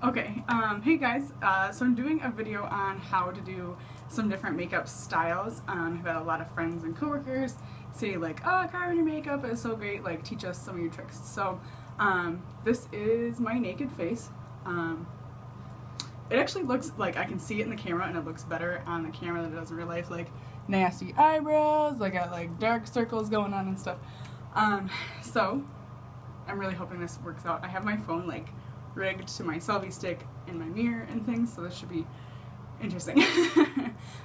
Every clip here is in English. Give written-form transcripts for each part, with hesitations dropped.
Okay, hey guys, so I'm doing a video on how to do some different makeup styles. I've had a lot of friends and coworkers say like, oh Carmen, your makeup is so great, like teach us some of your tricks. So this is my naked face. It actually looks like I can see it in the camera and it looks better on the camera than it does in real life, like nasty eyebrows, I got like dark circles going on and stuff. So I'm really hoping this works out. I have my phone like rigged to my selfie stick in my mirror and things, so this should be interesting.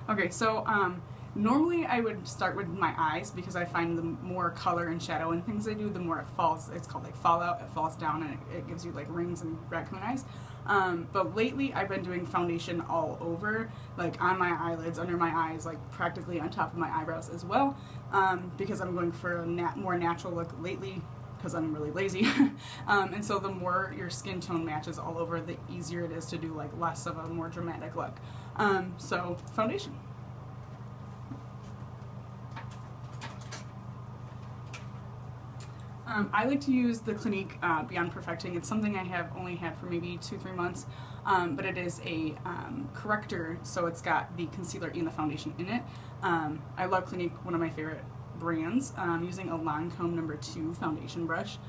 Okay, so normally I would start with my eyes because I find the more color and shadow and things I do, the more it falls. It's called like fallout. It falls down and it gives you like rings and raccoon eyes. But lately I've been doing foundation all over, like on my eyelids, under my eyes, like practically on top of my eyebrows as well, because I'm going for a more natural look lately, because I'm really lazy. And so the more your skin tone matches all over, the easier it is to do like less of a more dramatic look. So foundation. I like to use the Clinique Beyond Perfecting. It's something I have only had for maybe 2-3 months, but it is a corrector, so it's got the concealer and the foundation in it. I love Clinique, one of my favorite brands. I'm using a Lancome No. 2 foundation brush.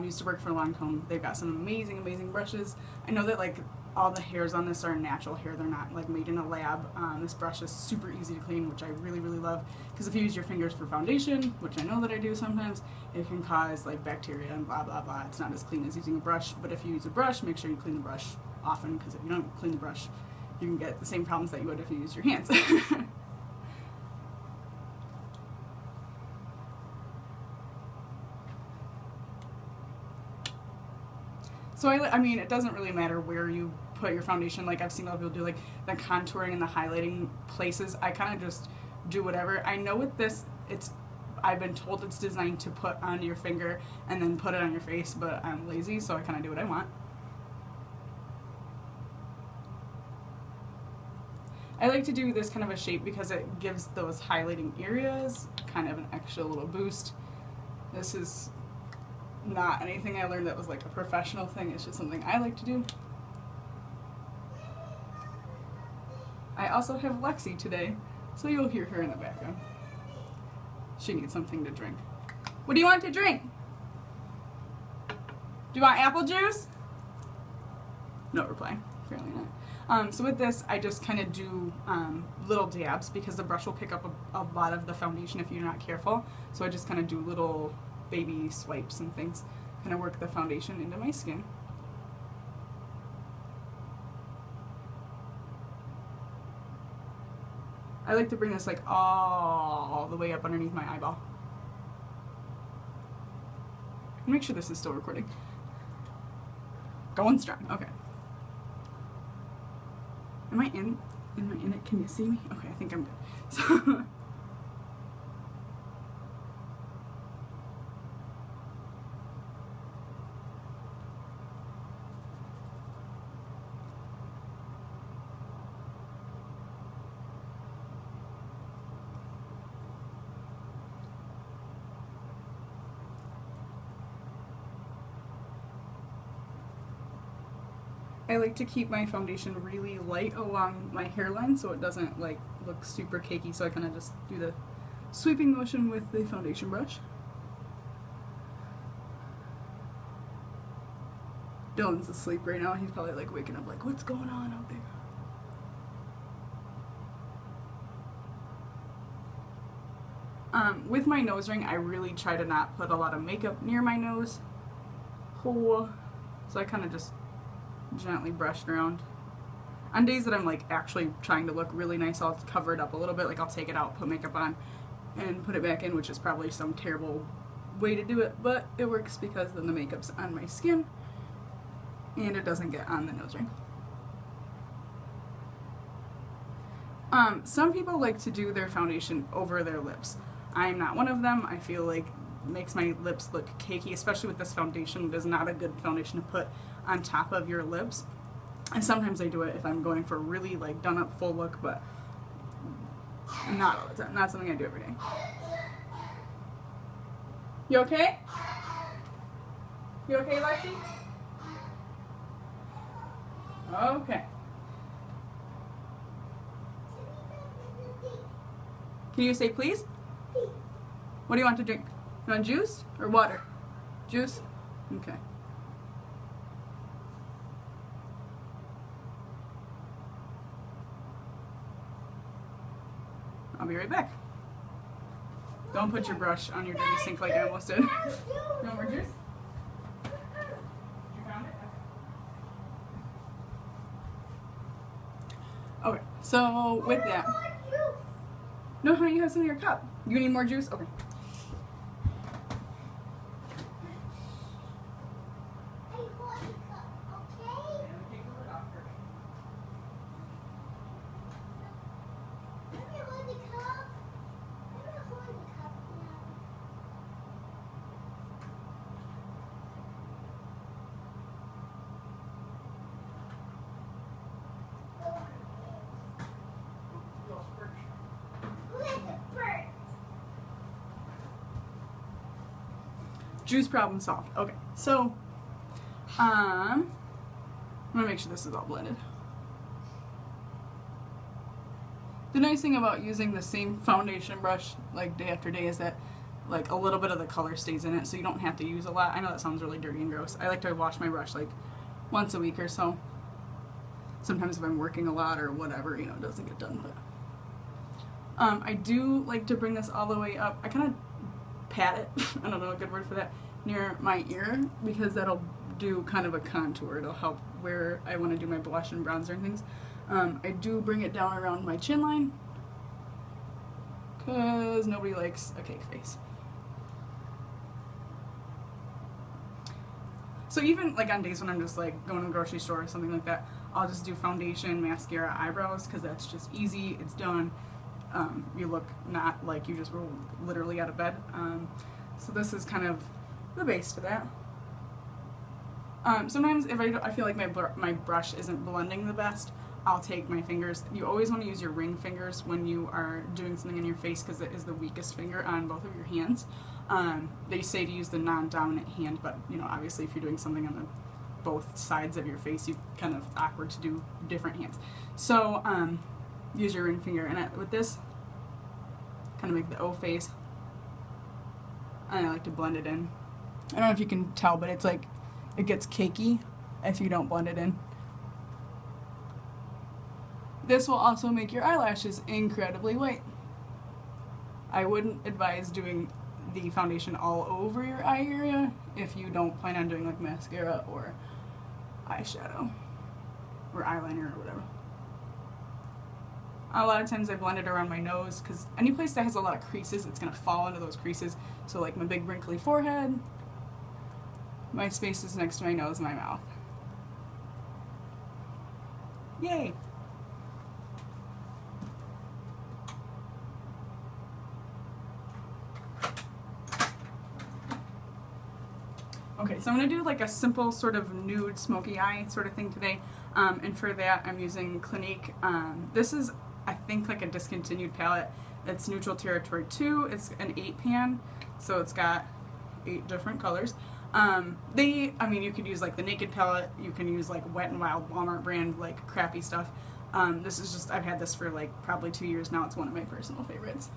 Used to work for Lancome. They've got some amazing brushes. I know that like all the hairs on this are natural hair. They're not like made in a lab. This brush is super easy to clean, which I really love, because if you use your fingers for foundation, which I know that I do sometimes, it can cause like bacteria and blah blah blah. It's not as clean as using a brush, but if you use a brush, make sure you clean the brush often, because if you don't clean the brush, you can get the same problems that you would if you use your hands. So I mean, it doesn't really matter where you put your foundation. Like I've seen a lot of people do like the contouring and the highlighting places. I kind of just do whatever. I know with this, I've been told it's designed to put on your finger and then put it on your face, but I'm lazy, so I kind of do what I want. I like to do this kind of a shape because it gives those highlighting areas kind of an extra little boost. This is not anything I learned that was like a professional thing. It's just something I like to do. I also have Lexii today, so you'll hear her in the background. She needs something to drink. What do you want to drink? Do you want apple juice? No reply. Apparently not. So with this, I just kind of do little dabs because the brush will pick up a lot of the foundation if you're not careful. So I just kind of do little baby swipes and things, kind of work the foundation into my skin. I like to bring this like all the way up underneath my eyeball. Make sure this is still recording. Going strong. Okay. Am I in it? Can you see me? Okay, I think I'm good. So I like to keep my foundation really light along my hairline so it doesn't like look super cakey, so I kind of just do the sweeping motion with the foundation brush. Dylan's asleep right now. He's probably like waking up like, what's going on out there? With my nose ring, I really try to not put a lot of makeup near my nose hole, so I kind of just gently brushed around. On days that I'm like actually trying to look really nice, I'll cover it up a little bit, like I'll take it out, put makeup on, and put it back in, which is probably some terrible way to do it, but it works because then the makeup's on my skin and it doesn't get on the nose ring. Some people like to do their foundation over their lips. I'm not one of them. I feel like it makes my lips look cakey, especially with this foundation. It is not a good foundation to put on top of your lips. And sometimes I do it if I'm going for a really like done up full look, but not all the time. Not something I do every day. You okay? You okay, Lexii? Okay. Can you say please? What do you want to drink? You want juice or water? Juice? Okay. I'll be right back. Don't put your brush on your dirty sink like I almost did. You want more juice? You found it? Okay, so with that. No, honey, you have some in your cup. You need more juice? Okay. Juice problem solved. Okay, so I'm gonna make sure this is all blended. The nice thing about using the same foundation brush like day after day is that like a little bit of the color stays in it, so you don't have to use a lot. I know that sounds really dirty and gross. I like to wash my brush like once a week or so. Sometimes if I'm working a lot or whatever, you know, it doesn't get done. But I do like to bring this all the way up. I kind of pat it, I don't know a good word for that, near my ear, because that'll do kind of a contour. It'll help where I want to do my blush and bronzer and things. I do bring it down around my chin line because nobody likes a cake face. So even like on days when I'm just like going to the grocery store or something like that, I'll just do foundation, mascara, eyebrows, because that's just easy, it's done. You look not like you just were literally out of bed. So this is kind of the base to that. Sometimes if I feel like my brush isn't blending the best, I'll take my fingers. You always want to use your ring fingers when you are doing something in your face because it is the weakest finger on both of your hands. They say to use the non-dominant hand, but you know, obviously if you're doing something on both sides of your face, you kind of awkward to do different hands. So use your ring finger, and with this, kind of make the O face, and I like to blend it in. I don't know if you can tell, but it's like it gets cakey if you don't blend it in. This will also make your eyelashes incredibly white. I wouldn't advise doing the foundation all over your eye area if you don't plan on doing like mascara or eyeshadow or eyeliner or whatever. A lot of times I blend it around my nose because any place that has a lot of creases, it's going to fall into those creases. So like my big wrinkly forehead, my space is next to my nose and my mouth. Yay! Okay, so I'm going to do like a simple sort of nude smoky eye sort of thing today. And for that I'm using Clinique. This is, I think, like a discontinued palette. It's Neutral Territory 2. It's an 8-pan, so it's got 8 different colors. I mean, you could use like the Naked palette. You can use like Wet n Wild Walmart brand, like crappy stuff. This is just, I've had this for like probably 2 years now. It's one of my personal favorites.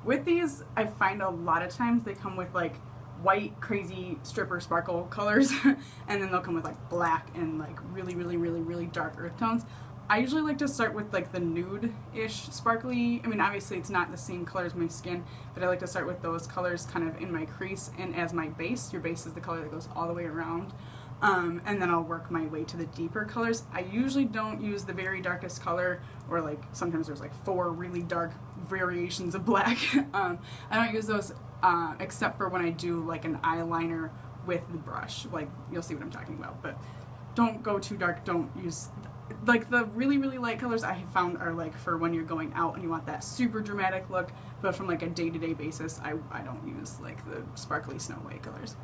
With these, I find a lot of times they come with like white crazy stripper sparkle colors and then they'll come with like black and like really dark earth tones. I usually like to start with like the nude-ish sparkly. I mean, obviously it's not the same color as my skin, but I like to start with those colors kind of in my crease and as my base. Your base is the color that goes all the way around. And then I'll work my way to the deeper colors. I usually don't use the very darkest color, or like sometimes there's like 4 really dark variations of black. I don't use those except for when I do like an eyeliner with the brush. Like, you'll see what I'm talking about, but don't go too dark. Don't use like the really light colors. I have found are like for when you're going out and you want that super dramatic look, but from like a day-to-day basis I don't use like the sparkly Snow White colors.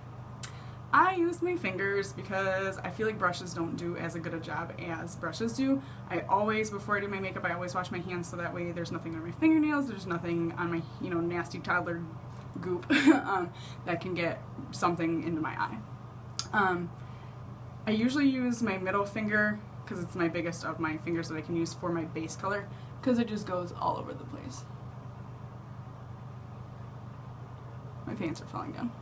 I use my fingers because I feel like brushes don't do as a good a job as brushes do. I always, before I do my makeup, I always wash my hands so that way there's nothing on my fingernails, there's nothing on my, you know, nasty toddler goop that can get something into my eye. I usually use my middle finger because it's my biggest of my fingers that I can use for my base color because it just goes all over the place. My pants are falling down.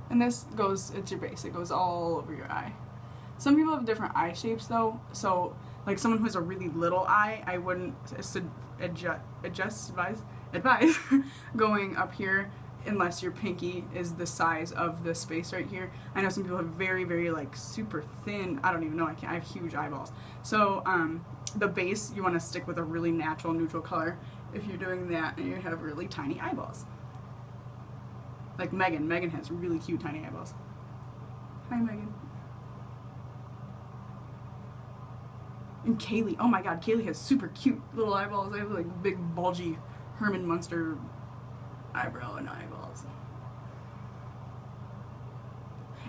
And this goes, it's your base, it goes all over your eye. Some people have different eye shapes though, so like someone who has a really little eye, I wouldn't advise going up here unless your pinky is the size of this space right here. I know some people have very, very like super thin, I don't even know, I have huge eyeballs. So the base, you want to stick with a really natural neutral color if you're doing that and you have really tiny eyeballs. Like Megan. Megan has really cute tiny eyeballs. Hi, Megan. And Kaylee. Oh my god, Kaylee has super cute little eyeballs. I have like big, bulgy Herman Munster eyebrow and eyeballs.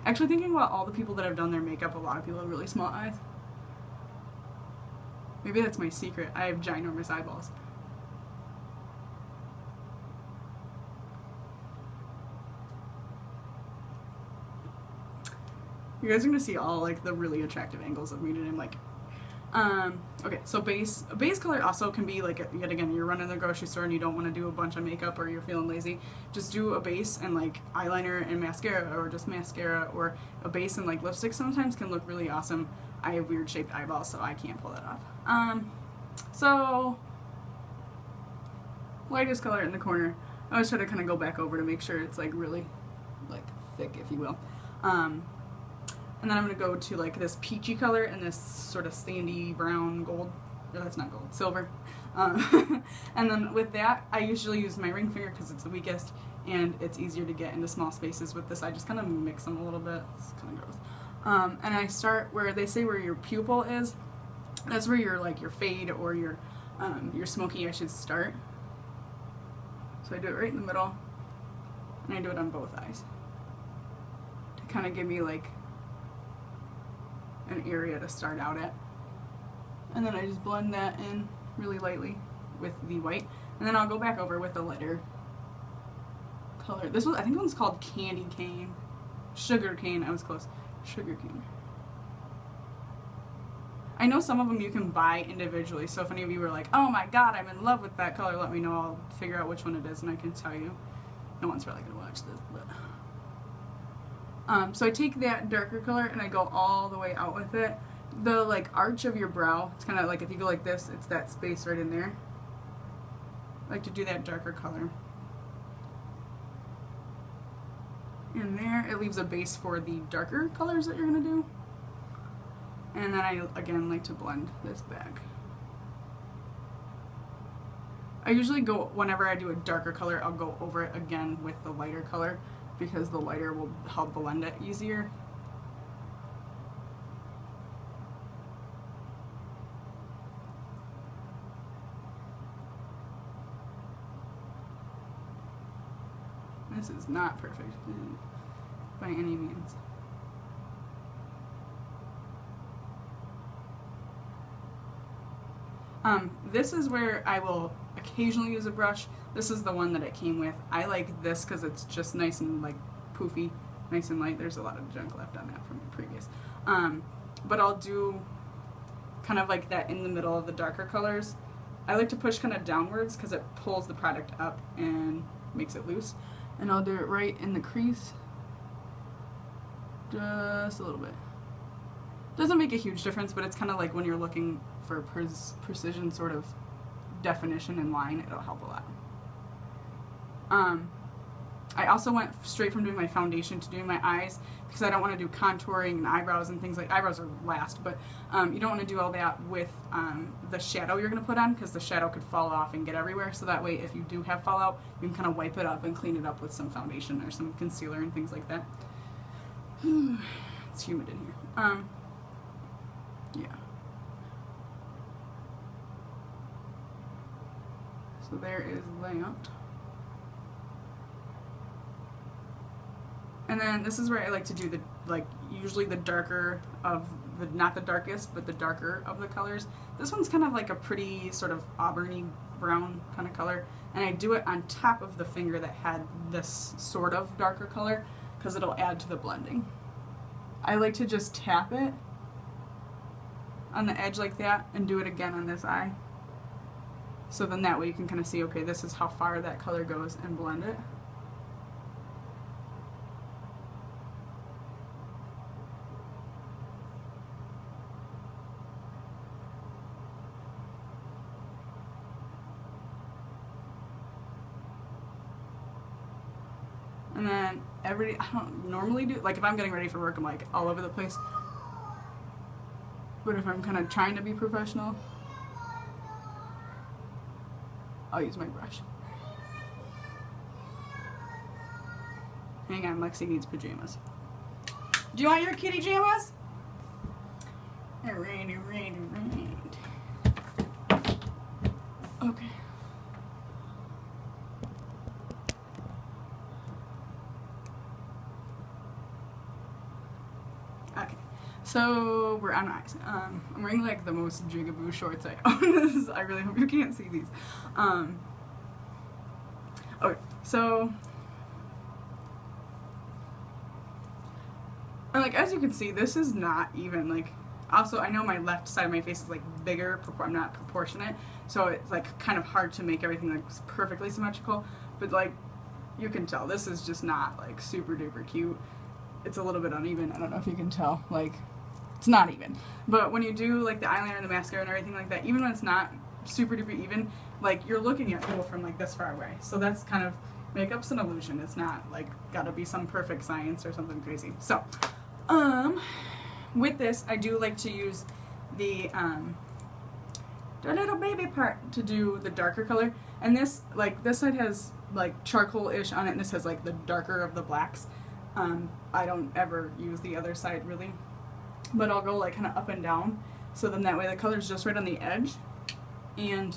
Actually, thinking about all the people that have done their makeup, a lot of people have really small eyes. Maybe that's my secret. I have ginormous eyeballs. You guys are gonna see all like the really attractive angles of me today. I'm like, okay, so base color also can be like, yet again, you're running to the grocery store and you don't want to do a bunch of makeup or you're feeling lazy. Just do a base and like eyeliner and mascara, or just mascara, or a base and like lipstick sometimes can look really awesome. I have weird shaped eyeballs, so I can't pull that off. So lightest color in the corner. I always try to kind of go back over to make sure it's like really like thick, if you will. And then I'm going to go to like this peachy color and this sort of sandy brown gold. No, that's not gold, silver. And then with that, I usually use my ring finger because it's the weakest and it's easier to get into small spaces with this. I just kind of mix them a little bit. It's kind of gross. And I start where they say where your pupil is. That's where your like your fade or your smoky eye should start. So I do it right in the middle, and I do it on both eyes to kind of give me like an area to start out at. And then I just blend that in really lightly with the white, and then I'll go back over with the lighter color. This was, I think, one's called Candy Cane, Sugar Cane. I was close. Sugar Cane. I know some of them you can buy individually, so if any of you were like, oh my god, I'm in love with that color, let me know. I'll figure out which one it is and I can tell you. No one's probably gonna watch this, but so I take that darker color and I go all the way out with it. The like arch of your brow, it's kind of like if you go like this, it's that space right in there. I like to do that darker color in there. It leaves a base for the darker colors that you're gonna do. And then I again like to blend this back. I usually go, whenever I do a darker color, I'll go over it again with the lighter color, because the lighter will help blend it easier. This is not perfect by any means. This is where I will occasionally use a brush. This is the one that it came with. I like this because it's just nice and like poofy, nice and light. There's a lot of junk left on that from the previous. But I'll do kind of like that in the middle of the darker colors. I like to push kind of downwards because it pulls the product up and makes it loose. And I'll do it right in the crease, just a little bit. Doesn't make a huge difference, but it's kind of like when you're looking for precision sort of definition and line, it'll help a lot. I also went straight from doing my foundation to doing my eyes because I don't want to do contouring and eyebrows and things like, eyebrows are last, but you don't want to do all that with the shadow you're going to put on, because the shadow could fall off and get everywhere. So that way, if you do have fallout, you can kind of wipe it up and clean it up with some foundation or some concealer and things like that. It's humid in here. Yeah. So there is layout. And then this is where I like to do like usually the darker of the, not the darkest, but the darker of the colors. This one's kind of like a pretty sort of auburny brown kind of color, and I do it on top of the finger that had this sort of darker color because it'll add to the blending. I like to just tap it on the edge like that and do it again on this eye. So then that way you can kind of see, okay, this is how far that color goes, and blend it. And then I don't normally do, like if I'm getting ready for work, I'm like all over the place. But if I'm kind of trying to be professional, I'll use my brush. Hang on, Lexi needs pajamas. Do you want your kitty pajamas? Alright. Okay. Okay, so we're on eyes. I'm wearing like the most jigaboo shorts I own. I really hope you can't see these. Okay, so and like as you can see, this is not even like. Also, I know my left side of my face is like bigger. I'm not proportionate, so it's like kind of hard to make everything like perfectly symmetrical. But like you can tell, this is just not like super duper cute. It's a little bit uneven. I don't know if you can tell. Like, it's not even. But when you do like the eyeliner and the mascara and everything like that, even when it's not super duper even, like you're looking at people from like this far away. So that's kind of, makeup's an illusion. It's not like gotta be some perfect science or something crazy. So, with this, I do like to use the little baby part to do the darker color. And this, like this side has like charcoal-ish on it, and this has like the darker of the blacks. I don't ever use the other side really, but I'll go like kind of up and down, so then that way the color's just right on the edge. And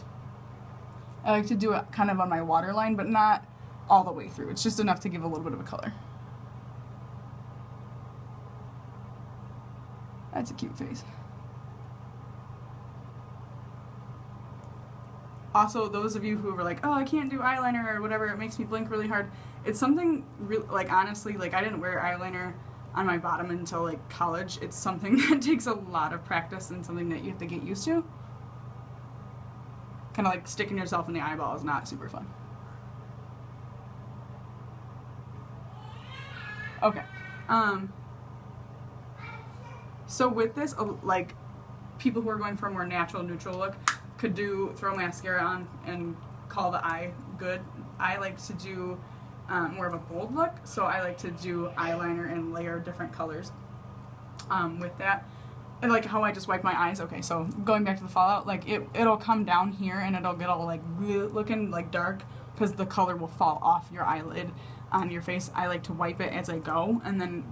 I like to do it kind of on my waterline, but not all the way through. It's just enough to give a little bit of a color. That's a cute face. Also, those of you who were like, oh, I can't do eyeliner or whatever, it makes me blink really hard. It's something, like honestly, like I didn't wear eyeliner on my bottom until like college. It's something that takes a lot of practice and something that you have to get used to. Kind of like sticking yourself in the eyeball is not super fun. Okay. So with this, like people who are going for a more natural, neutral look could throw mascara on and call the eye good. I like to do more of a bold look, so I like to do eyeliner and layer different colors with that. And like how I just wipe my eyes. Okay, so going back to the fallout, like it'll come down here and it'll get all like looking like dark because the color will fall off your eyelid on your face. I like to wipe it as I go, and then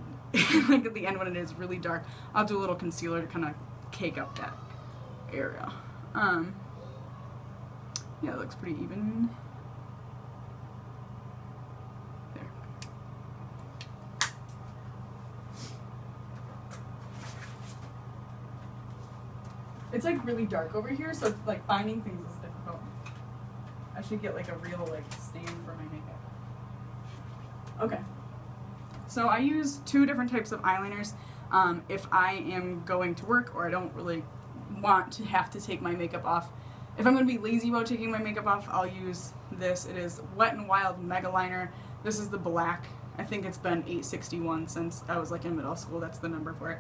like at the end when it is really dark, I'll do a little concealer to kind of cake up that area. Yeah, it looks pretty even. There. It's like really dark over here, so like finding things is difficult. I should get like a real like stand for my makeup. Okay. So I use two different types of eyeliners. If I am going to work or I don't really want to have to take my makeup off. If I'm going to be lazy about taking my makeup off, I'll use this. It is Wet n Wild Mega Liner. This is the black. I think it's been 861 since I was like in middle school. That's the number for it.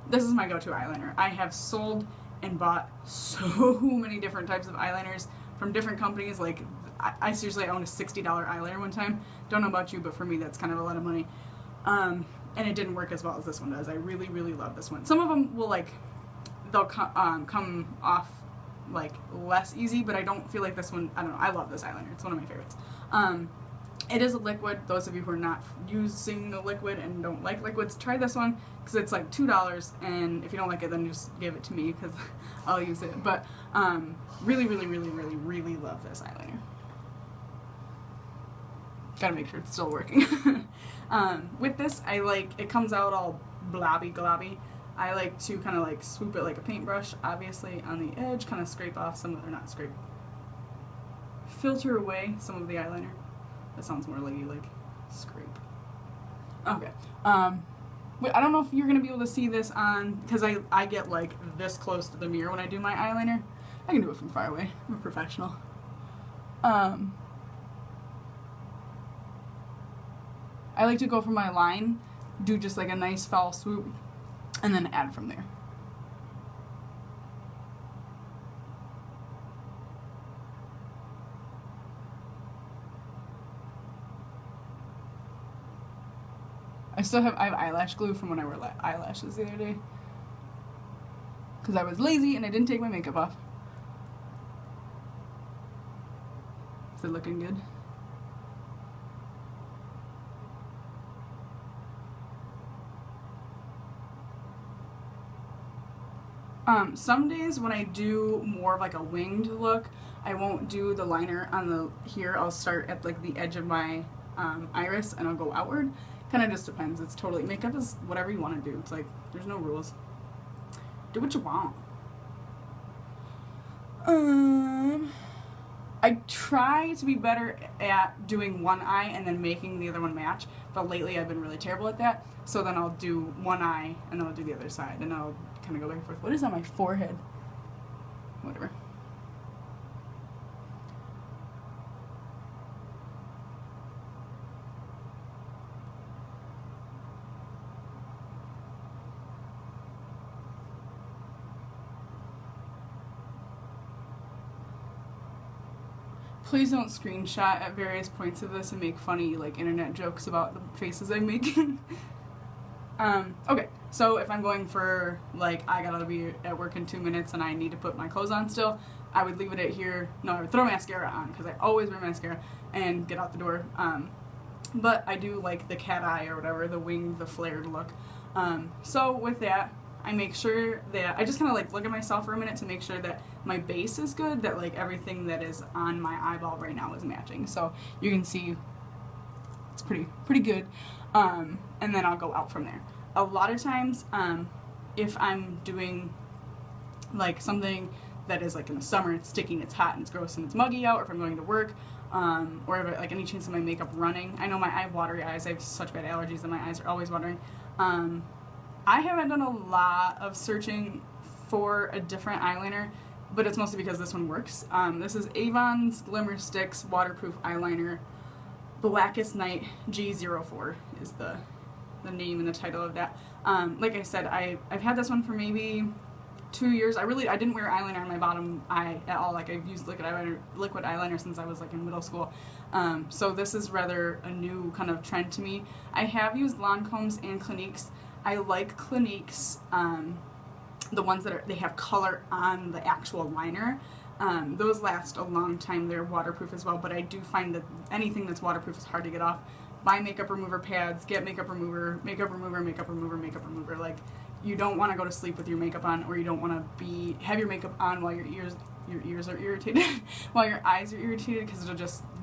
This is my go-to eyeliner. I have sold and bought so many different types of eyeliners from different companies. Like I seriously owned a $60 eyeliner one time. Don't know about you, but for me that's kind of a lot of money. And it didn't work as well as this one does. I really, really love this one. Some of them will like, they'll come off like less easy, but I don't feel like this one, I don't know, I love this eyeliner. It's one of my favorites. It is a liquid. Those of you who are not using the liquid and don't like liquids, try this one because it's like $2, and if you don't like it, then just give it to me because I'll use it. But really, really, really, really, really love this eyeliner. Gotta make sure it's still working. With this, I like, it comes out all blobby globby. I like to kind of like swoop it like a paintbrush, obviously on the edge, kind of scrape off some of, or not scrape, filter away some of the eyeliner. That sounds more like scrape. Okay. Wait, I don't know if you're gonna be able to see this on, because I get like this close to the mirror when I do my eyeliner. I can do it from far away. I'm a professional. I like to go for my line, do just like a nice foul swoop, and then add from there. I have eyelash glue from when I wore eyelashes the other day. Because I was lazy and I didn't take my makeup off. Is it looking good? Some days when I do more of like a winged look, I won't do the liner on the here. I'll start at like the edge of my iris and I'll go outward. Kind of just depends. It's totally, makeup is whatever you want to do. It's like, there's no rules. Do what you want. I try to be better at doing one eye and then making the other one match, but lately I've been really terrible at that. So then I'll do one eye and then I'll do the other side and I'll kind of go back and forth. What is on my forehead? Whatever. Please don't screenshot at various points of this and make funny like internet jokes about the faces I'm making. Okay, so if I'm going for like I gotta be at work in 2 minutes and I need to put my clothes on still, I would leave it at here. No, I would throw mascara on because I always wear mascara and get out the door. But I do like the cat eye or whatever, the winged, the flared look. So with that, I make sure that I just kind of like look at myself for a minute to make sure that my base is good, that like everything that is on my eyeball right now is matching. So you can see it's pretty good. And then I'll go out from there. A lot of times, if I'm doing like something that is like in the summer, it's sticking, it's hot and it's gross and it's muggy out, or if I'm going to work, or if like any chance of my makeup running. I know I have watery eyes. I have such bad allergies that my eyes are always watering. I haven't done a lot of searching for a different eyeliner, but it's mostly because this one works. This is Avon's Glimmer Sticks Waterproof Eyeliner Blackest Night G04 is the name and the title of that. Like I said, I've had this one for maybe 2 years. I didn't wear eyeliner on my bottom eye at all. Like I've used liquid eyeliner since I was like in middle school. So this is rather a new kind of trend to me. I have used Lancome's and Clinique's. I like Clinique's, the ones that they have color on the actual liner. Those last a long time. They're waterproof as well, but I do find that anything that's waterproof is hard to get off. Buy makeup remover pads, get makeup remover, makeup remover, makeup remover, makeup remover. Like, you don't want to go to sleep with your makeup on, or you don't want to have your makeup on while your ears are irritated, while your eyes are irritated, because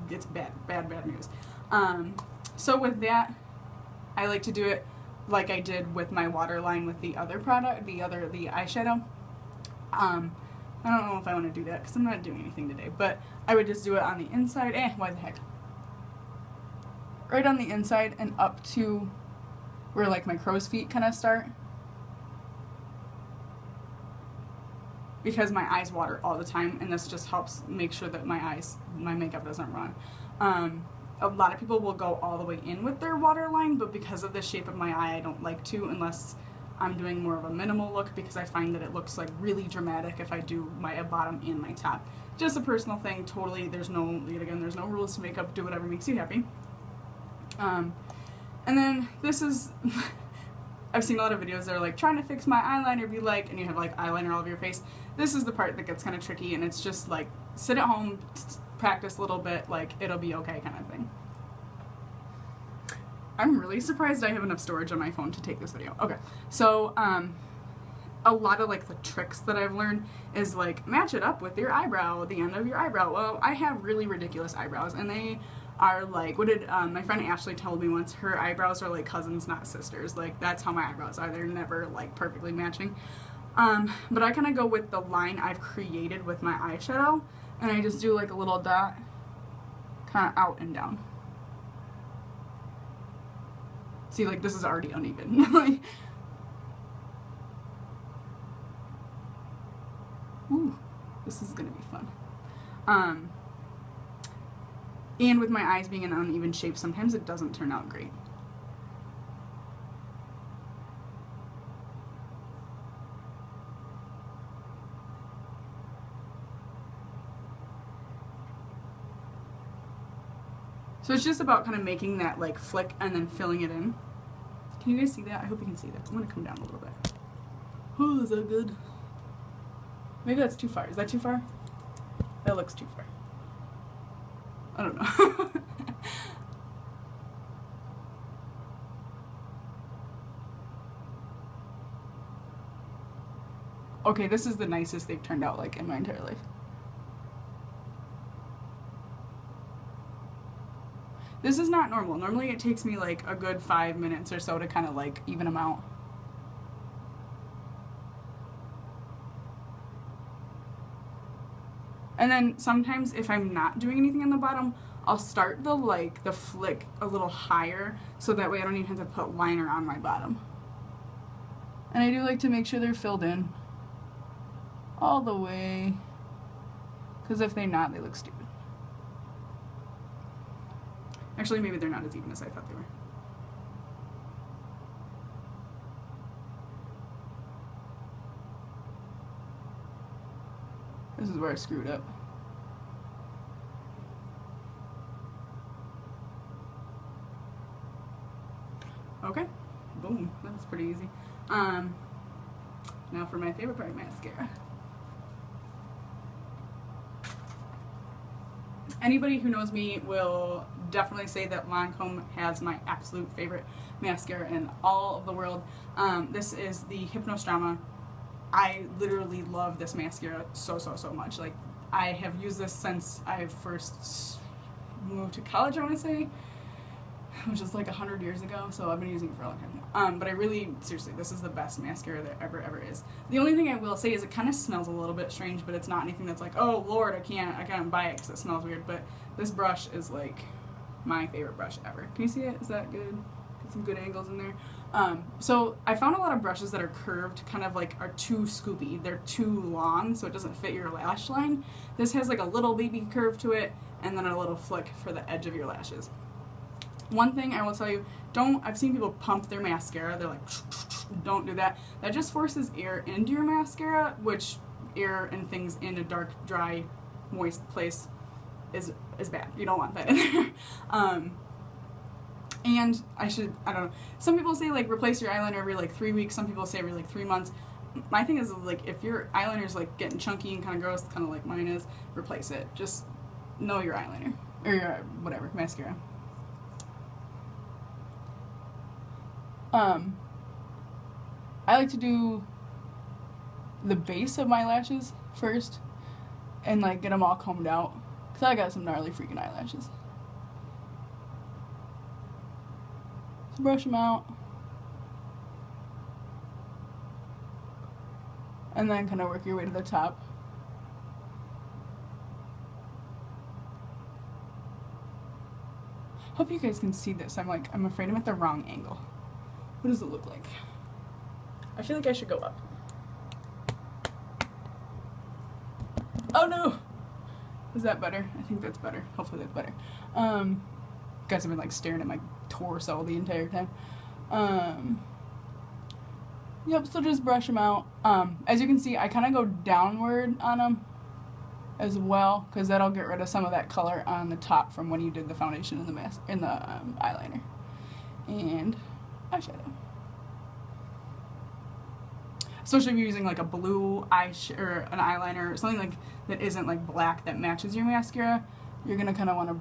it's bad news. So with that, I like to do it like I did with my waterline with the other product, the eyeshadow. I don't know if I want to do that because I'm not doing anything today, but I would just do it on the inside. Why the heck? Right on the inside and up to where like my crow's feet kind of start. Because my eyes water all the time, and this just helps make sure that my makeup doesn't run. A lot of people will go all the way in with their waterline, but because of the shape of my eye, I don't like to unless I'm doing more of a minimal look, because I find that it looks like really dramatic if I do my bottom and my top. Just a personal thing, totally. There's no rules to makeup. Do whatever makes you happy. And then this is, I've seen a lot of videos that are like trying to fix my eyeliner be like, and you have like eyeliner all over your face. This is the part that gets kind of tricky, and it's just like sit at home, practice a little bit, like it'll be okay kind of thing. I'm really surprised I have enough storage on my phone to take this video. Okay, so a lot of like the tricks that I've learned is like match it up with your eyebrow, the end of your eyebrow. Well, I have really ridiculous eyebrows, and they are like, what did my friend Ashley told me once, her eyebrows are like cousins, not sisters. Like, that's how my eyebrows are. They're never like perfectly matching. But I kind of go with the line I've created with my eyeshadow, and I just do like a little dot kind of out and down. See, like, this is already uneven. Like, ooh, this is gonna be fun. And with my eyes being an uneven shape, sometimes it doesn't turn out great. So it's just about kind of making that like flick and then filling it in. Can you guys see that? I hope you can see that. I'm gonna come down a little bit. Oh, is that good? Maybe that's too far. Is that too far? That looks too far. I don't know. Okay, this is the nicest they've turned out like in my entire life. This is not normal. Normally it takes me like a good 5 minutes or so to kind of like even them out. And then sometimes if I'm not doing anything on the bottom, I'll start the flick a little higher so that way I don't even have to put liner on my bottom. And I do like to make sure they're filled in all the way, because if they're not, they look stupid. Actually, maybe they're not as even as I thought they were. This is where I screwed up. Okay, boom, that's pretty easy. Now for my favorite part, mascara. Anybody who knows me will definitely say that Lancome has my absolute favorite mascara in all of the world. This is the Hypnostrama. I literally love this mascara so much. Like, I have used this since I first moved to college, I want to say, which is like 100 years ago, so I've been using it for a long time. But I really, seriously, this is the best mascara there ever is. The only thing I will say is it kind of smells a little bit strange, but it's not anything that's like, oh Lord, I can't buy it because it smells weird. But this brush is like my favorite brush ever. Can you see it? Is that good? Get some good angles in there. So I found a lot of brushes that are curved kind of like are too scoopy. They're too long, so it doesn't fit your lash line. This has like a little baby curve to it, and then a little flick for the edge of your lashes. One thing I will tell you, I've seen people pump their mascara, they're like, don't do that. That just forces air into your mascara, which air and things in a dark, dry, moist place is bad. You don't want that in there. And I don't know, some people say like replace your eyeliner every like 3 weeks, some people say every like 3 months. My thing is like, if your eyeliner is like getting chunky and kind of gross, kind of like mine is, replace it. Just know your eyeliner, or your whatever, mascara. I like to do the base of my lashes first and like get them all combed out, because I got some gnarly freaking eyelashes. So brush them out and then kind of work your way to the top. Hope you guys can see this. I'm afraid I'm at the wrong angle. What does it look like? I feel like I should go up. Oh no! Is that better? I think that's better. Hopefully that's better. Guys have been like staring at my torso the entire time. Yep, so just brush them out. As you can see, I kind of go downward on them as well, because that'll get rid of some of that color on the top from when you did the foundation in the eyeliner. And eyeshadow. Especially if you're using like a blue or an eyeliner or something like that isn't like black that matches your mascara, you're gonna kind of want to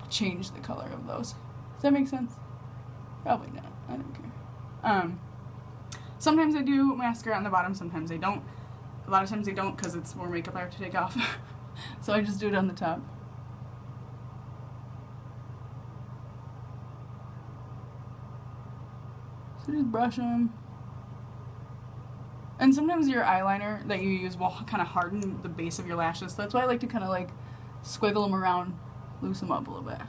change the color of those. Does that make sense? Probably not. I don't care. Sometimes I do mascara on the bottom, sometimes I don't. A lot of times I don't because it's more makeup I have to take off. So I just do it on the top. So just brush them. And sometimes your eyeliner that you use will kind of harden the base of your lashes. So that's why I like to kind of like squiggle them around, loosen them up a little bit.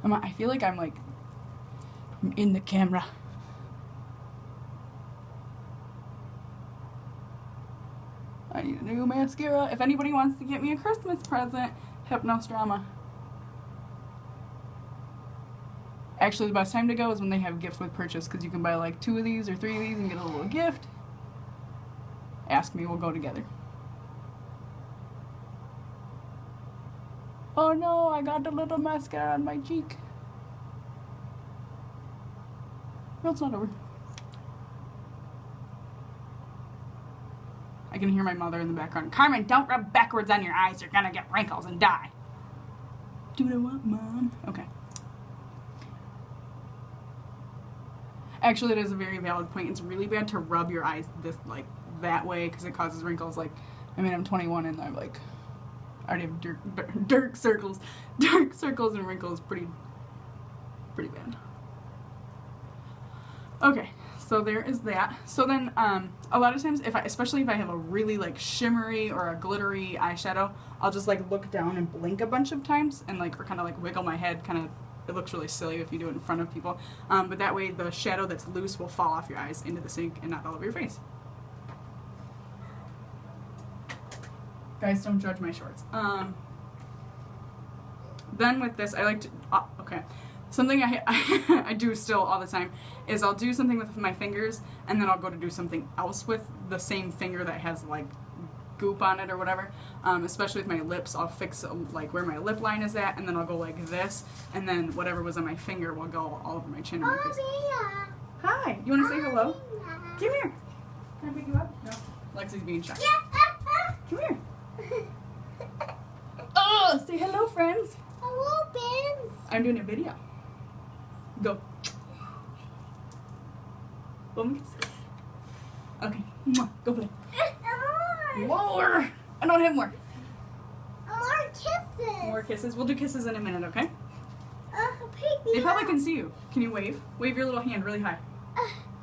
I feel like I'm in the camera. I need a new mascara. If anybody wants to get me a Christmas present, Hypnostrama. Actually, the best time to go is when they have gift with purchase, because you can buy like 2 of these or 3 of these and get a little gift. Ask me, we'll go together. Oh no, I got a little mascara on my cheek. No, it's not over. I can hear my mother in the background. Carmen, don't rub backwards on your eyes. You're gonna get wrinkles and die. Do what I want, Mom. Okay. Actually, it is a very valid point. It's really bad to rub your eyes that way because it causes wrinkles. Like, I mean, I'm 21 and I already have dark circles and wrinkles pretty bad. Okay, so there is that. So then, a lot of times, especially if I have a really shimmery or a glittery eyeshadow, I'll just look down and blink a bunch of times and or kind of wiggle my head. It looks really silly if you do it in front of people, but that way the shadow that's loose will fall off your eyes into the sink and not all over your face. Guys, don't judge my shorts. Then with this, I like to, okay. Something I do still all the time is I'll do something with my fingers and then I'll go to do something else with the same finger that has goop on it or whatever. Especially with my lips, I'll fix where my lip line is at and then I'll go like this and then whatever was on my finger will go all over my chin and my face. Hi, you want to say hello? Come here. Can I pick you up? No. Lexi's being shy. Come here. Oh, say hello, friends. Hello, friends. I'm doing a video. Go. Okay. Go play. More. I don't have more. More kisses. More kisses. We'll do kisses in a minute, okay? Pick me They probably up. can see you. Can you wave? Wave your little hand really high.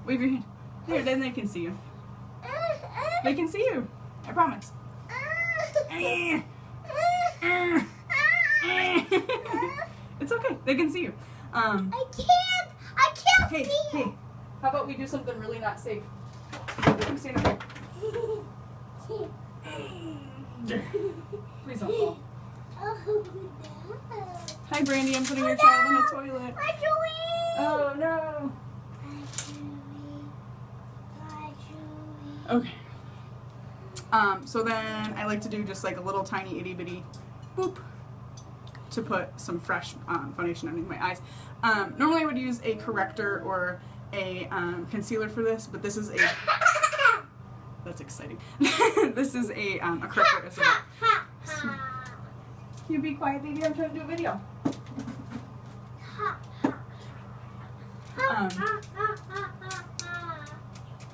Wave your hand. There, then they can see you. They can see you. I promise. It's okay. They can see you. I can't Hey, see hey. it. How about we do something really not safe? I'm standing up here. Please don't fall. Oh, no. Hi, Brandy. I'm putting your child in a toilet. Hi, Joey. Oh, no. Hi, Joey. Okay. So then I like to do just a little tiny itty bitty boop to put some fresh foundation underneath my eyes. Normally I would use a corrector or a concealer for this, but this is a that's exciting. This is a corrector as well. So, can you be quiet, baby? I'm trying to do a video.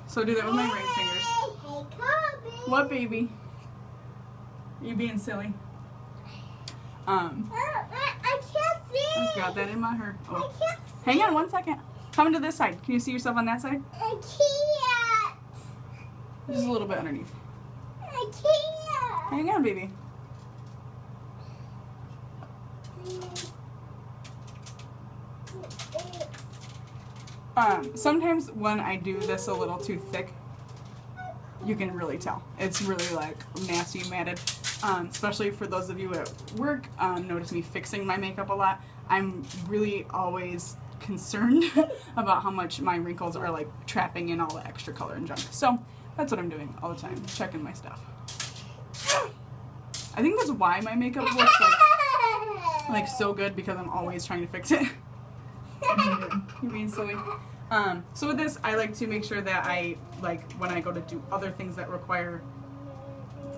So do that with my ring fingers. Hey, Carmen. What, baby? Are you being silly? I can't see. Just got that in my hair. I Oh. can't see. Hang on 1 second. Come to this side. Can you see yourself on that side? I can't. Just a little bit underneath. I can't. Hang on, baby. Sometimes when I do this a little too thick, you can really tell. It's really nasty matted. Especially for those of you at work, notice me fixing my makeup a lot. I'm really always concerned about how much my wrinkles are trapping in all the extra color and junk. So that's what I'm doing all the time, checking my stuff. I think that's why my makeup looks so good, because I'm always trying to fix it. You're being silly. So with this, I like to make sure that I, when I go to do other things that require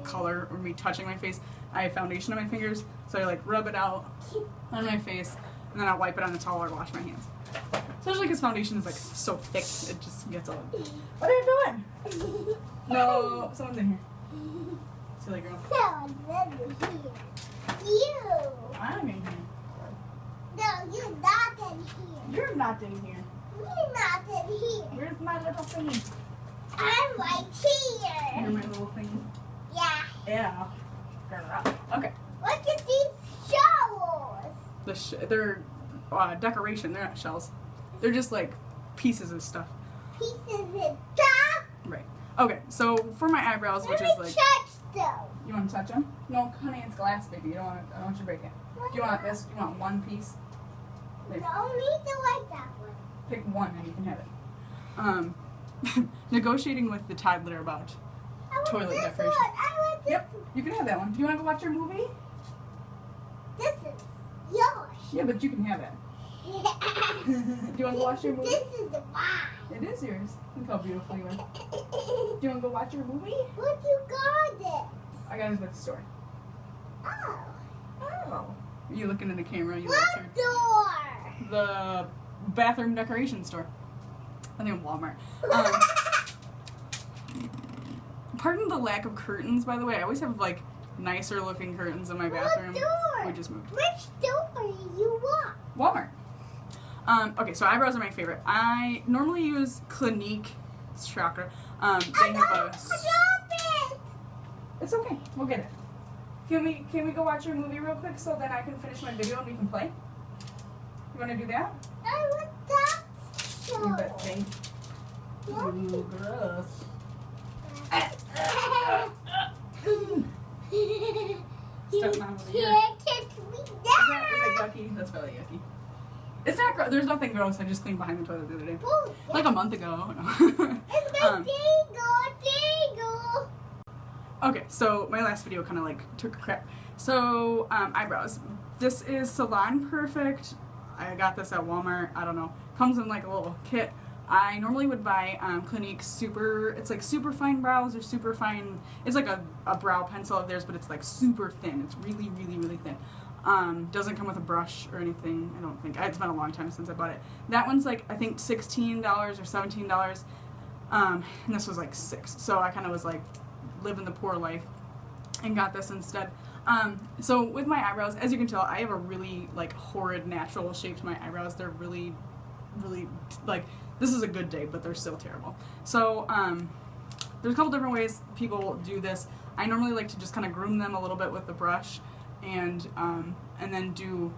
color or me touching my face, I have foundation on my fingers, so I rub it out on my face, and then I'll wipe it on the towel or wash my hands. Especially because foundation is so thick, it just gets all. What are you doing? No, someone's in here. Silly girl. Someone's in here. You. I'm in here. No, you're not in here. You're not in here. You're not in here. Where's my little thingy? I'm right here. You're my little thingy. Yeah. Yeah. Okay. Look at these shells. They're decoration. They're not shells. They're just like pieces of stuff. Pieces of stuff. Right. Okay. So for my eyebrows, which is Let me like, touch them. you want to touch them? No, honey, it's glass, baby. You don't want. I don't want you to break it. Do you want this? You want one piece? No, need to like that one. Pick one and you can have it. Negotiating with the toddler about I want toilet this decoration. one. I want this Yep, you can have that one. Do you want to go watch your movie? This is yours. Yeah, but you can have it. Do you want to watch your movie? This is mine. It is yours. Look how beautiful you are. Do you want to go watch your movie? What you got it? I got it at the store. Oh. Oh. Are you looking in the camera? You What look door? the bathroom decoration store. I think Walmart. Pardon the lack of curtains, by the way. I always have like nicer looking curtains in my bathroom. What door? We just moved. Which door you want? Walmart. Okay, so eyebrows are my favorite. I normally use Clinique. Shocker. They have a. Stop it! It's okay. We'll get it. Can we go watch your movie real quick so then I can finish my video and we can play? You want to do that? I want that You bet, show. thing. Ooh, gross. Step on over here. Can't kick me Is down. that yucky? That's really yucky. It's not gross. There's nothing gross. I just cleaned behind the toilet the other day. Ooh, Like a month ago. it's my dingle. Okay, so my last video kind of like took a crap. So, eyebrows. This is Salon Perfect. I got this at Walmart. I don't know. Comes in like a little kit. I normally would buy Clinique it's like super fine brows or super fine, it's like a brow pencil of theirs, but it's like super thin. It's really, really, really thin. Doesn't come with a brush or anything, I don't think. It's been a long time since I bought it. That one's like, I think $16 or $17. And this was like $6. So I kind of was like living the poor life and got this instead. So with my eyebrows, as you can tell, I have a really like horrid natural shape to my eyebrows. They're really, really like, this is a good day, but they're still terrible. So there's a couple different ways people do this. I normally like to just kind of groom them a little bit with the brush and then do,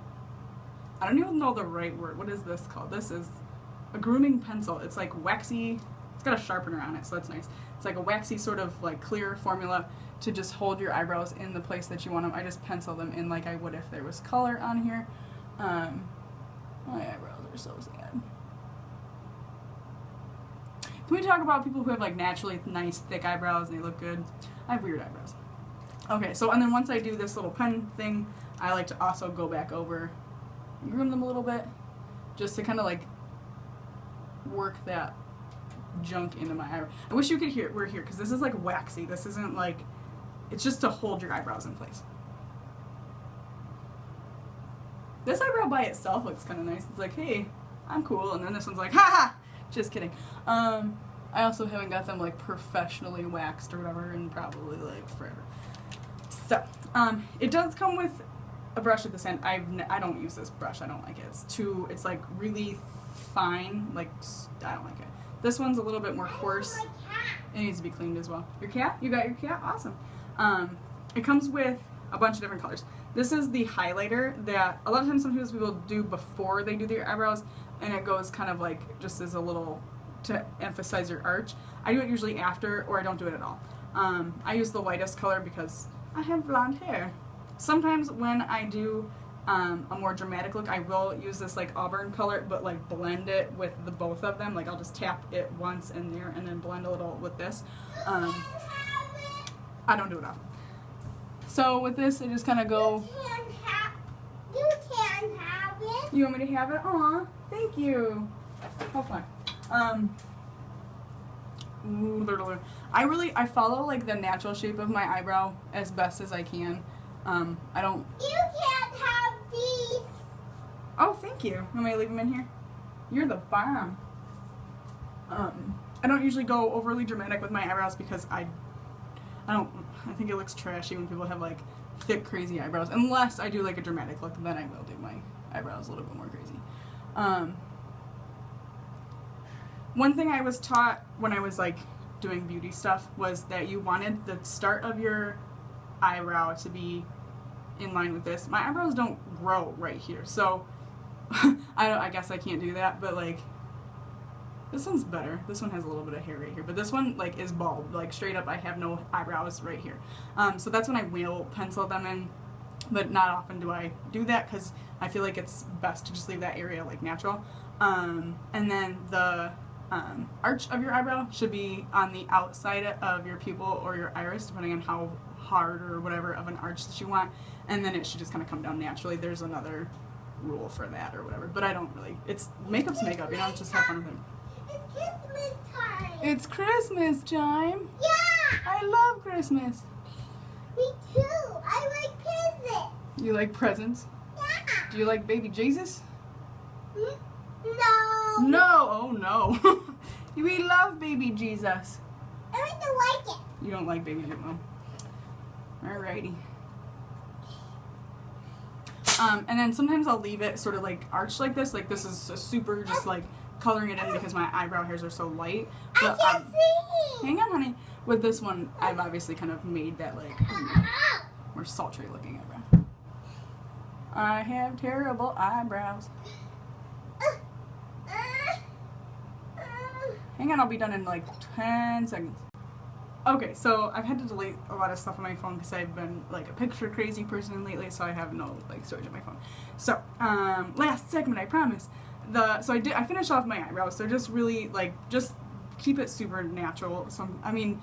I don't even know the right word. What is this called? This is a grooming pencil. It's like waxy. It's got a sharpener on it, so that's nice. It's like a waxy sort of like clear formula to just hold your eyebrows in the place that you want them. I just pencil them in like I would if there was color on here. My eyebrows are so sad. Can we talk about people who have like naturally nice thick eyebrows and they look good? I have weird eyebrows. Okay, so and then once I do this little pen thing, I like to also go back over and groom them a little bit just to kind of like work that junk into my eyebrow. I wish you could hear we're here because this is like waxy. This isn't like, it's just to hold your eyebrows in place. This eyebrow by itself looks kind of nice. It's like, hey, I'm cool. And then this one's like, ha ha! Just kidding. I also haven't got them like professionally waxed or whatever in probably like forever. So, it does come with a brush at this end. I don't use this brush. I don't like it. It's like really fine. Like, I don't like it. This one's a little bit more coarse. It needs to be cleaned as well. Your cat? You got your cat? Awesome. It comes with a bunch of different colors. This is the highlighter that a lot of times sometimes people do before they do their eyebrows, and it goes kind of like just as a little to emphasize your arch. I do it usually after, or I don't do it at all. I use the lightest color because I have blonde hair. Sometimes when I do a more dramatic look, I will use this like auburn color, but like blend it with the both of them. Like I'll just tap it once in there and then blend a little with this. I don't do it often. So with this, I just kind of go. You can have it. You want me to have it? Aw, thank you. How fun. I follow like the natural shape of my eyebrow as best as I can. I don't. You can't have these. Oh, thank you. Want me to leave them in here? You're the bomb. I don't usually go overly dramatic with my eyebrows because I think it looks trashy when people have like thick, crazy eyebrows. Unless I do like a dramatic look, then I will do my eyebrows a little bit more crazy. One thing I was taught when I was like doing beauty stuff was that you wanted the start of your eyebrow to be in line with this. My eyebrows don't grow right here, so I guess I can't do that, but like this one's better. This one has a little bit of hair right here, but this one like is bald, like straight up I have no eyebrows right here. So that's when I will pencil them in, but not often do I do that because I feel like it's best to just leave that area like natural. And then the arch of your eyebrow should be on the outside of your pupil or your iris, depending on how hard or whatever of an arch that you want, and then it should just kind of come down naturally. There's another rule for that or whatever, but I don't really, it's makeup's makeup, you know, just have fun with it. It's Christmas time. It's Christmas time. Yeah. I love Christmas. Me too. I like presents. You like presents? Yeah. Do you like baby Jesus? No. No. Oh no. We love baby Jesus. I don't like it. You don't like baby Jesus? Well, alrighty. And then sometimes I'll leave it sort of like arched like this. Like this is a super just like coloring it in because my eyebrow hairs are so light. But I can't see. hang on, honey. With this one, I've obviously kind of made that like more sultry looking eyebrow. I have terrible eyebrows. Hang on, I'll be done in like 10 seconds. Okay, so I've had to delete a lot of stuff on my phone because I've been like a picture crazy person lately, so I have no like storage on my phone. So, last segment, I promise. I finished off my eyebrows, so just really like, just keep it super natural. I mean,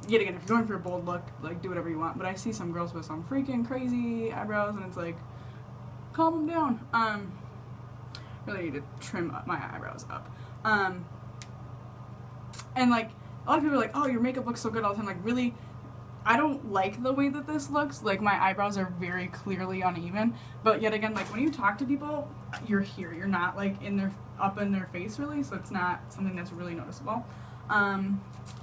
yet again, if you're going for a bold look, like do whatever you want, but I see some girls with some freaking crazy eyebrows and it's like, calm them down. Really need to trim my eyebrows up. And like, a lot of people are like, oh, your makeup looks so good all the time. Like, really, I don't like the way that this looks. Like, my eyebrows are very clearly uneven. But yet again, like, when you talk to people, you're here. You're not, like, up in their face, really. So it's not something that's really noticeable. And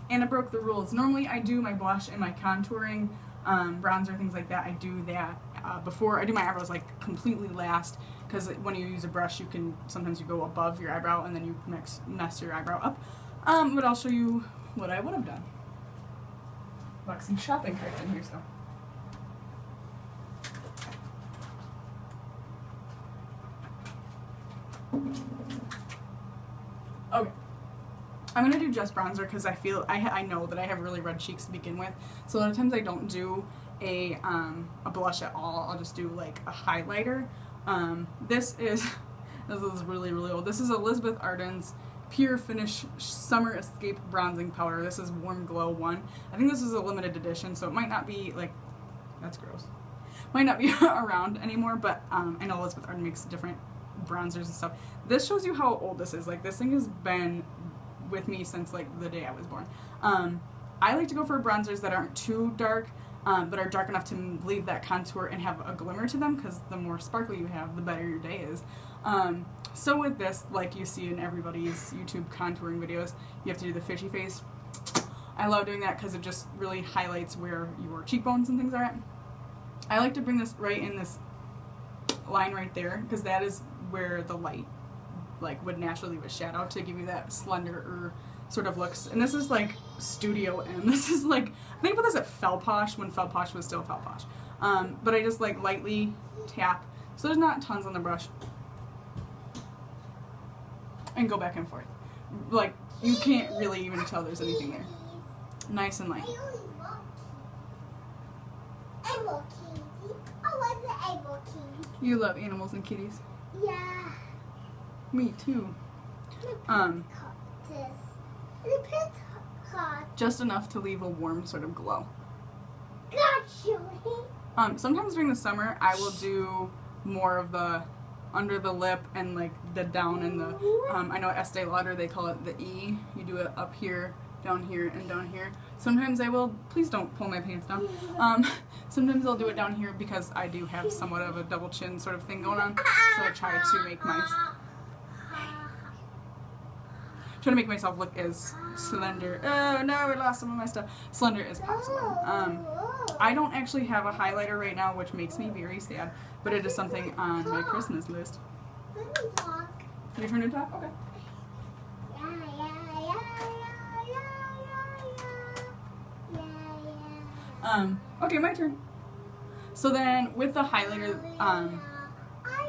I broke the rules. Normally, I do my blush and my contouring, bronzer, things like that. I do that before. I do my eyebrows, like, completely last. Because when you use a brush, sometimes you go above your eyebrow and then you mess your eyebrow up. But I'll show you what I would have done. Lexii shopping cart's in here, so. Okay. I'm gonna do just bronzer because I know that I have really red cheeks to begin with. So a lot of times I don't do a blush at all. I'll just do like a highlighter. This is really, really old. This is Elizabeth Arden's Pure Finish Summer Escape Bronzing Powder. This is Warm Glow 1. I think this is a limited edition, so it might not be, like, that's gross. Might not be around anymore, but I know Elizabeth Arden makes different bronzers and stuff. This shows you how old this is. Like, this thing has been with me since, like, the day I was born. I like to go for bronzers that aren't too dark, but are dark enough to leave that contour and have a glimmer to them, because the more sparkly you have, the better your day is. So with this, like you see in everybody's YouTube contouring videos, you have to do the fishy face. I love doing that because it just really highlights where your cheekbones and things are at. I like to bring this right in this line right there, because that is where the light like would naturally leave a shadow to give you that slender sort of looks. And this is like Studio M. This is like, I think about this at Fell Posh when Fell Posh was still Fell Posh. But I just like lightly tap, so there's not tons on the brush, and go back and forth. Like, you can't really even tell there's anything there. Nice and light. You love animals and kitties. Yeah. Me too. Just enough to leave a warm sort of glow. Sometimes during the summer I will do more of the under the lip and like the down and the I know at Estee Lauder they call it the E. You do it up here, down here, and down here. Sometimes I will, please don't pull my pants down. Sometimes I'll do it down here because I do have somewhat of a double chin sort of thing going on. So I try to make myself look as slender. Oh no, I lost some of my stuff. Slender as possible. I don't actually have a highlighter right now, which makes me very sad, but it is something on my Christmas list. Let me talk. Your turn to talk? Okay. Okay, my turn. So then with the highlighter, I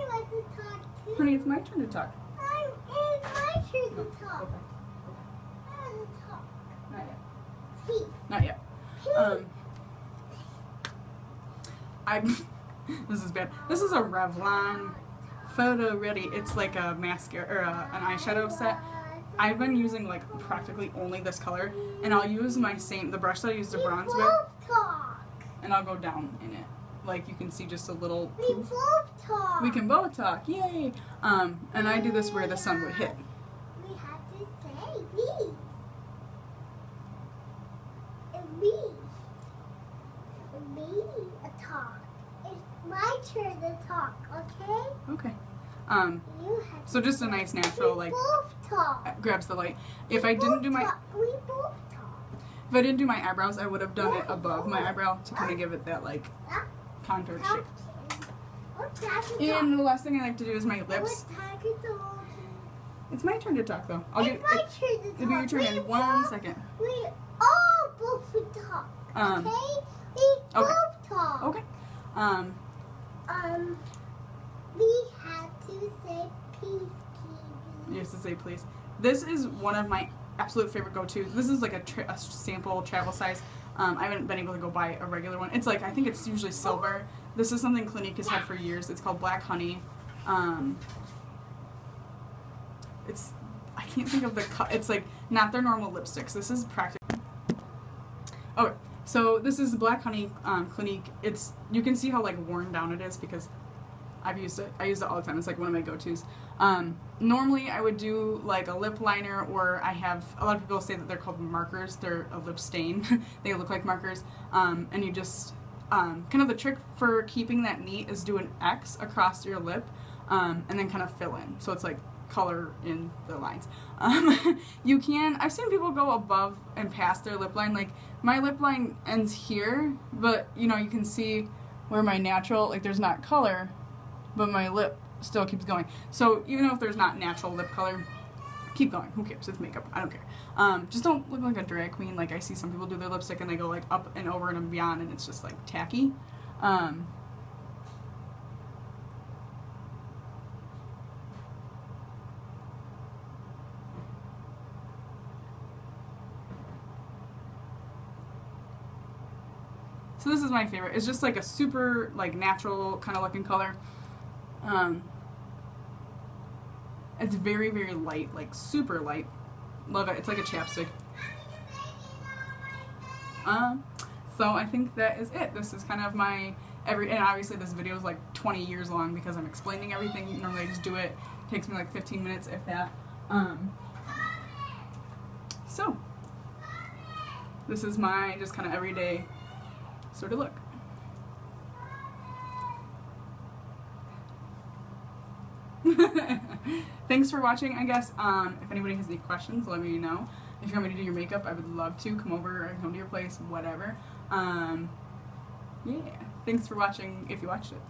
want to talk too. honey, it's my turn to talk. It's my turn to talk. Okay. I want to talk. Not yet. Peace. Not yet. This is bad. This is a Revlon Photo Ready. It's like a mascara or an eyeshadow set. I've been using like practically only this color, and I'll use the brush that I used to bronze with, Talk. and I'll go down in it. Like you can see just a little We poof. both talk. We can both talk, yay! And I do this where the sun would hit. We have to say we. It's me. Me a talk. It's my turn to talk, okay? Okay. You have So just a nice natural we like both talk. grabs the light. If I didn't do my We both talk. eyebrows, I would have done it above my eyebrow to kind of give it that like contour shape. And the last thing I like to do is my lips. It's my turn to talk though. It's my turn to talk. It'll be your turn in 1 second. We all both talk. Okay? We both talk. Okay. We have to say peace, You have to say please. This is one of my absolute favorite go-tos. This is like a sample travel size. I haven't been able to go buy a regular one. It's like, I think it's usually silver. This is something Clinique has had for years. It's called Black Honey. I can't think of the it's like not their normal lipsticks. This is practically. Okay, so this is Black Honey Clinique. You can see how like worn down it is because I've used it. I use it all the time. It's like one of my go-tos. Normally I would do like a lip liner, or I have a lot of people say that they're called markers. They're a lip stain. They look like markers. And you just kind of the trick for keeping that neat is do an X across your lip, and then kind of fill in. So it's like color in the lines. I've seen people go above and past their lip line. Like my lip line ends here, but you can see where my natural, like there's not color, but my lip still keeps going. So even if there's not natural lip color, keep going. Who cares? It's makeup. I don't care. Just don't look like a drag queen. Like I see some people do their lipstick and they go like up and over and beyond, and it's just like tacky. So this is my favorite. It's just like a super like natural kind of looking color. It's very, very light, like super light. Love it. It's like a chapstick. So I think that is it. This is kind of my and obviously this video is like 20 years long because I'm explaining everything. Normally I just do it. It takes me like 15 minutes, if that. So this is my just kind of everyday sort of look. Thanks for watching, I guess. If anybody has any questions, let me know. If you want me to do your makeup, I would love to. Come over, or come to your place, whatever. Yeah. Thanks for watching, if you watched it.